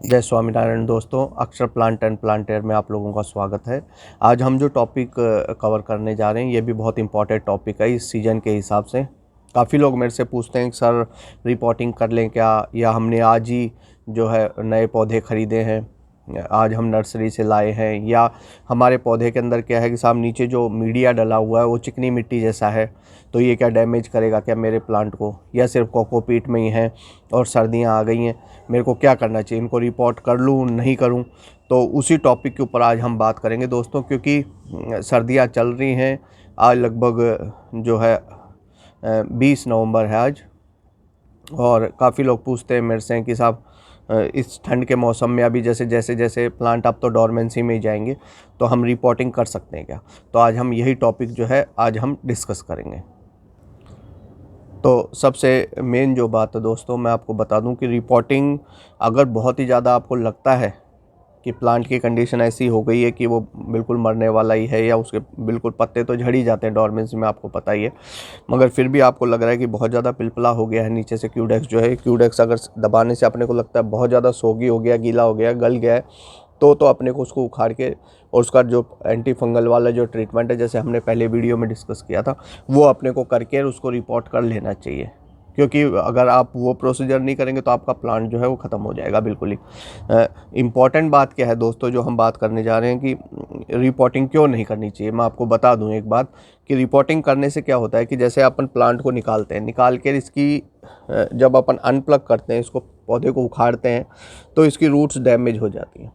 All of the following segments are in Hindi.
जय स्वामीनारायण दोस्तों, अक्षर प्लांट एंड प्लांटेयर में आप लोगों का स्वागत है। आज हम जो टॉपिक कवर करने जा रहे हैं ये भी बहुत इंपॉर्टेंट टॉपिक है इस सीज़न के हिसाब से। काफ़ी लोग मेरे से पूछते हैं कि सर रिपोर्टिंग कर लें क्या, या हमने आज ही जो है नए पौधे ख़रीदे हैं, आज हम नर्सरी से लाए हैं, या हमारे पौधे के अंदर क्या है कि साहब नीचे जो मीडिया डला हुआ है वो चिकनी मिट्टी जैसा है, तो ये क्या डैमेज करेगा क्या मेरे प्लांट को, या सिर्फ कोकोपीट में ही है और सर्दियां आ गई हैं, मेरे को क्या करना चाहिए, इनको रिपोर्ट कर लूँ नहीं करूँ। तो उसी टॉपिक के ऊपर आज हम बात करेंगे दोस्तों, क्योंकि सर्दियाँ चल रही हैं। आज लगभग जो है 20 नवंबर है आज, और काफ़ी लोग पूछते हैं मेरे से कि साहब इस ठंड के मौसम में अभी जैसे प्लांट अब तो डोरमेंसी में ही जाएंगे, तो हम रिपोर्टिंग कर सकते हैं क्या। तो आज हम यही टॉपिक जो है आज हम डिस्कस करेंगे। तो सबसे मेन जो बात है दोस्तों, मैं आपको बता दूं कि रिपोर्टिंग अगर बहुत ही ज़्यादा आपको लगता है कि प्लांट की कंडीशन ऐसी हो गई है कि वो बिल्कुल मरने वाला ही है, या उसके बिल्कुल पत्ते तो झड़ ही जाते हैं डोरमेंसी में, आपको पता ही है, मगर फिर भी आपको लग रहा है कि बहुत ज़्यादा पिलपला हो गया है नीचे से, क्यूडेक्स जो है, क्यूडेक्स अगर दबाने से अपने को लगता है बहुत ज़्यादा सोगी हो गया, गीला हो गया, गल गया है, तो अपने को उसको उखाड़ के और उसका जो एंटी फंगल वाला जो ट्रीटमेंट है, जैसे हमने पहले वीडियो में डिस्कस किया था, वो अपने को करके उसको रिपोर्ट कर लेना चाहिए। क्योंकि अगर आप वो प्रोसीजर नहीं करेंगे तो आपका प्लांट जो है वो ख़त्म हो जाएगा बिल्कुल ही। इम्पॉर्टेंट बात क्या है दोस्तों जो हम बात करने जा रहे हैं कि रिपोर्टिंग क्यों नहीं करनी चाहिए, मैं आपको बता दूं एक बात कि रिपोर्टिंग करने से क्या होता है कि जैसे अपन प्लांट को निकालते हैं, निकाल कर इसकी जब अपन अनप्लग करते हैं, इसको पौधे को उखाड़ते हैं, तो इसकी रूट्स डैमेज हो जाती हैं।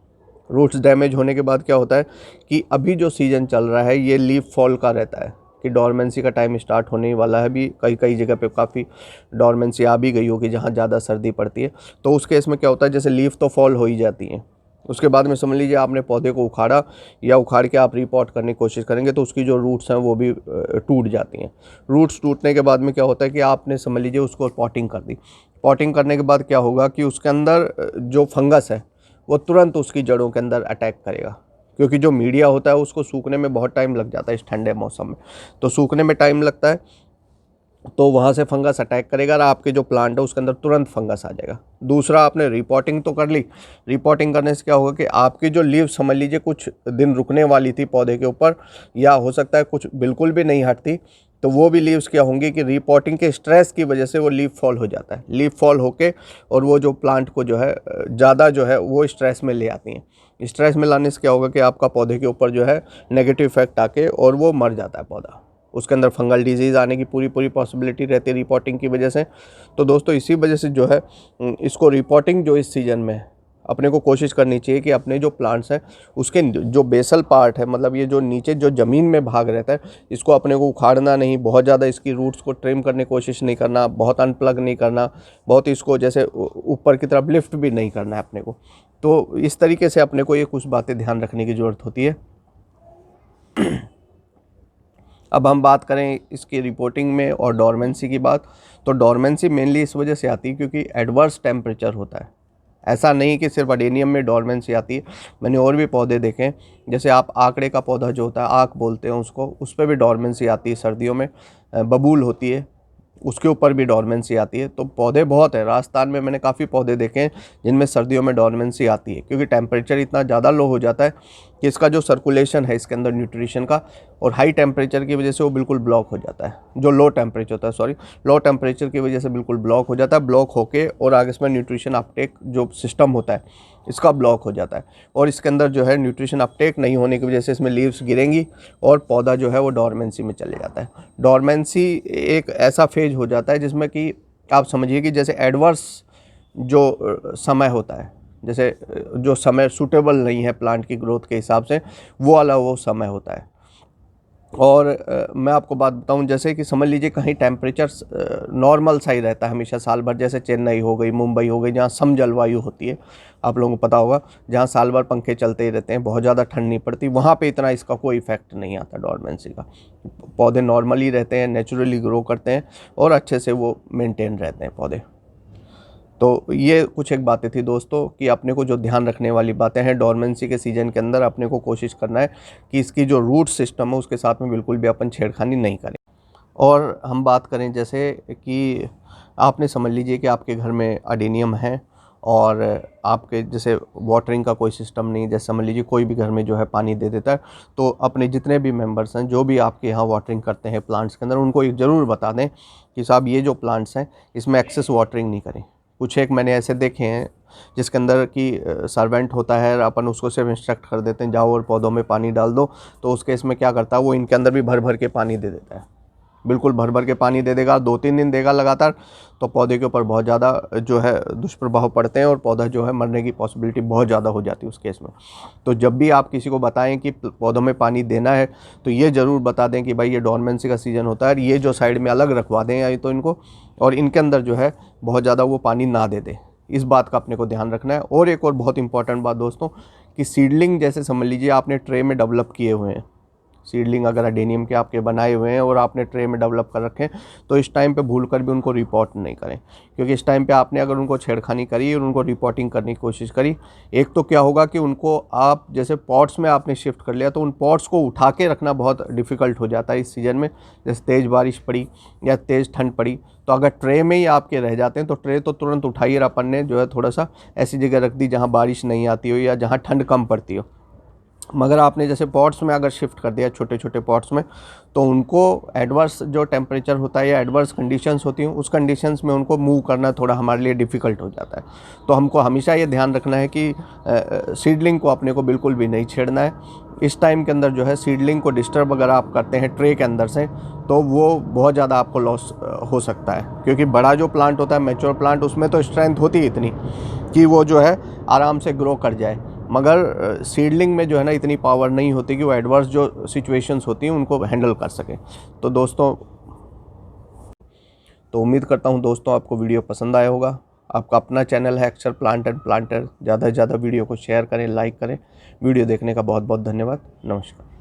रूट्स डैमेज होने के बाद क्या होता है कि अभी जो सीज़न चल रहा है ये लीफ फॉल का रहता है, कि डोरमेंसी का टाइम स्टार्ट होने ही वाला है। अभी कई कई जगह पे काफ़ी डोरमेंसी आ भी गई होगी जहाँ ज़्यादा सर्दी पड़ती है। तो उस केस में क्या होता है, जैसे लीफ तो फॉल हो ही जाती हैं, उसके बाद में समझ लीजिए आपने पौधे को उखाड़ा या उखाड़ के आप रिपोर्ट करने की कोशिश करेंगे तो उसकी जो रूट्स हैं वो भी टूट जाती हैं। रूट्स टूटने के बाद में क्या होता है कि आपने समझ लीजिए उसको पॉटिंग कर दी। पॉटिंग करने के बाद क्या होगा कि उसके अंदर जो फंगस है वो तुरंत उसकी जड़ों के अंदर अटैक करेगा, क्योंकि जो मीडिया होता है उसको सूखने में बहुत टाइम लग जाता है इस ठंडे मौसम में, तो सूखने में टाइम लगता है, तो वहाँ से फंगस अटैक करेगा और आपके जो प्लांट है उसके अंदर तुरंत फंगस आ जाएगा। दूसरा, आपने रिपोर्टिंग तो कर ली, रिपोर्टिंग करने से क्या होगा कि आपकी जो लीव समझ लीजिए कुछ दिन रुकने वाली थी पौधे के ऊपर, या हो सकता है कुछ बिल्कुल भी नहीं हटती, तो वो भी लीव्स क्या होंगी कि रिपोर्टिंग के स्ट्रेस की वजह से वो लीफ फॉल हो जाता है। लीफ फॉल होके और वो जो प्लांट को जो है ज़्यादा जो है वो स्ट्रेस में ले आती हैं। स्ट्रेस में लाने से क्या होगा कि आपका पौधे के ऊपर जो है नेगेटिव इफेक्ट आके और वो मर जाता है पौधा, उसके अंदर फंगल डिजीज़ आने की पूरी पॉसिबिलिटी रहती है रिपोर्टिंग की वजह से। तो दोस्तों इसी वजह से जो है इसको रिपोर्टिंग जो इस सीज़न में अपने को कोशिश करनी चाहिए कि अपने जो प्लांट्स हैं उसके जो बेसल पार्ट है, मतलब ये जो नीचे जो ज़मीन में भाग रहता है, इसको अपने को उखाड़ना नहीं, बहुत ज़्यादा इसकी रूट्स को ट्रिम करने की कोशिश नहीं करना, बहुत अनप्लग नहीं करना, बहुत इसको जैसे ऊपर की तरफ लिफ्ट भी नहीं करना है अपने को। तो इस तरीके से अपने को ये कुछ बातें ध्यान रखने की ज़रूरत होती है। अब हम बात करें इसकी रिपोर्टिंग में और डोरमेंसी की बात, तो डोरमेंसी मेनली इस वजह से आती है क्योंकि एडवर्स टेम्परेचर होता है। ऐसा नहीं कि सिर्फ अडेनियम में डोरमेंसी आती है, मैंने और भी पौधे देखे हैं, जैसे आप आकड़े का पौधा जो होता है, आक बोलते हैं उसको, उस पर भी डोरमेंसी आती है सर्दियों में। बबूल होती है, उसके ऊपर भी डोरमेंसी आती है। तो पौधे बहुत है, राजस्थान में मैंने काफ़ी पौधे देखे हैं जिनमें सर्दियों में डोरमेंसी आती है, क्योंकि टेम्परेचर इतना ज़्यादा लो हो जाता है कि इसका जो सर्कुलेशन है इसके अंदर न्यूट्रिशन का, और हाई टेम्परेचर की वजह से वो बिल्कुल ब्लॉक हो जाता है। जो लो टेम्परेचर होता है, सॉरी, लो टेम्परेचर की वजह से बिल्कुल ब्लॉक हो जाता है, ब्लॉक होके और आगे इसमें न्यूट्रिशन अपटेक जो सिस्टम होता है इसका ब्लॉक हो जाता है, और इसके अंदर जो है न्यूट्रिशन अपटेक नहीं होने की वजह से इसमें लीव्स गिरेंगी और पौधा जो है वो डोरमेंसी में चले जाता है। डोरमेंसी एक ऐसा फेज हो जाता है जिसमें कि आप समझिए कि जैसे एडवर्स जो समय होता है, जैसे जो समय सूटेबल नहीं है प्लांट की ग्रोथ के हिसाब से, वो वाला वो समय होता है। और मैं आपको बात बताऊं, जैसे कि समझ लीजिए कहीं टेम्परेचर नॉर्मल सा ही रहता है हमेशा साल भर, जैसे चेन्नई हो गई, मुंबई हो गई, जहाँ सम जलवायु होती है, आप लोगों को पता होगा, जहाँ साल भर पंखे चलते ही रहते हैं, बहुत ज़्यादा ठंड नहीं पड़ती, वहाँ पे इतना इसका कोई इफेक्ट नहीं आता डोरमेंसी का। पौधे नॉर्मली रहते हैं, नेचुरली ग्रो करते हैं और अच्छे से वो मेनटेन रहते हैं पौधे। तो ये कुछ एक बातें थी दोस्तों कि अपने को जो ध्यान रखने वाली बातें हैं डोरमेंसी के सीज़न के अंदर, अपने को कोशिश करना है कि इसकी जो रूट सिस्टम है उसके साथ में बिल्कुल भी अपन छेड़खानी नहीं करें। और हम बात करें जैसे कि आपने समझ लीजिए कि आपके घर में अडेनियम है और आपके जैसे वाटरिंग का कोई सिस्टम नहीं, जैसे समझ लीजिए कोई भी घर में जो है पानी दे देता है, तो अपने जितने भी मेंबर्स हैं जो भी आपके यहाँ वाटरिंग करते हैं प्लांट्स के अंदर, उनको एक ज़रूर बता दें कि साहब ये जो प्लांट्स हैं इसमें एक्सेस वाटरिंग नहीं करें। कुछ एक मैंने ऐसे देखे हैं जिसके अंदर कि सर्वेंट होता है, अपन उसको सिर्फ इंस्ट्रक्ट कर देते हैं जाओ और पौधों में पानी डाल दो, तो उस केस में क्या करता है वो इनके अंदर भी भर भर के पानी दे देता है, बिल्कुल भर भर के पानी दे देगा, 2-3 दिन देगा लगातार, तो पौधे के ऊपर बहुत ज़्यादा जो है दुष्प्रभाव पड़ते हैं और पौधा जो है मरने की पॉसिबिलिटी बहुत ज़्यादा हो जाती है उस केस में। तो जब भी आप किसी को बताएं कि पौधों में पानी देना है तो ये ज़रूर बता दें कि भाई ये डॉर्मेंसी का सीज़न होता है, ये जो साइड में अलग रखवा दें या तो इनको, और इनके अंदर जो है बहुत ज़्यादा वो पानी ना दे दे, इस बात का अपने को ध्यान रखना है। और एक और बहुत इंपॉर्टेंट बात दोस्तों, कि सीडलिंग जैसे समझ लीजिए आपने ट्रे में डेवलप किए हुए हैं, सीडलिंग अगर अडेनियम के आपके बनाए हुए हैं और आपने ट्रे में डेवलप कर रखे हैं, तो इस टाइम पे भूल कर भी उनको रिपोर्ट नहीं करें, क्योंकि इस टाइम पे आपने अगर उनको छेड़खानी करी और उनको रिपोर्टिंग करने की कोशिश करी, एक तो क्या होगा कि उनको आप जैसे पॉट्स में आपने शिफ्ट कर लिया तो उन पॉट्स को उठा के रखना बहुत डिफ़िकल्ट हो जाता है इस सीज़न में, जैसे तेज़ बारिश पड़ी या तेज़ ठंड पड़ी, तो अगर ट्रे में ही आपके रह जाते हैं तो ट्रे तो तुरंत उठाइए, अपन ने जो है थोड़ा सा ऐसी जगह रख दी जहाँ बारिश नहीं आती हो या जहाँ ठंड कम पड़ती हो। मगर आपने जैसे पॉट्स में अगर शिफ्ट कर दिया छोटे छोटे पॉट्स में, तो उनको एडवर्स जो टेम्परेचर होता है या एडवर्स कंडीशंस होती हैं उस कंडीशंस में उनको मूव करना थोड़ा हमारे लिए डिफ़िकल्ट हो जाता है। तो हमको हमेशा ये ध्यान रखना है कि सीडलिंग को अपने को बिल्कुल भी नहीं छेड़ना है। इस टाइम के अंदर जो है सीडलिंग को डिस्टर्ब अगर आप करते हैं ट्रे के अंदर से, तो वो बहुत ज़्यादा आपको लॉस हो सकता है, क्योंकि बड़ा जो प्लांट होता है मैच्योर प्लांट, उसमें तो स्ट्रेंथ होती है इतनी कि वो जो है आराम से ग्रो कर जाए, मगर सीडलिंग में जो है ना इतनी पावर नहीं होती कि वो एडवर्स जो सिचुएशंस होती हैं उनको हैंडल कर सके। तो दोस्तों, तो उम्मीद करता हूँ दोस्तों आपको वीडियो पसंद आया होगा। आपका अपना चैनल है अक्षर प्लांट एंड प्लांटर, ज़्यादा से ज़्यादा वीडियो को शेयर करें, लाइक करें। वीडियो देखने का बहुत बहुत धन्यवाद। नमस्कार।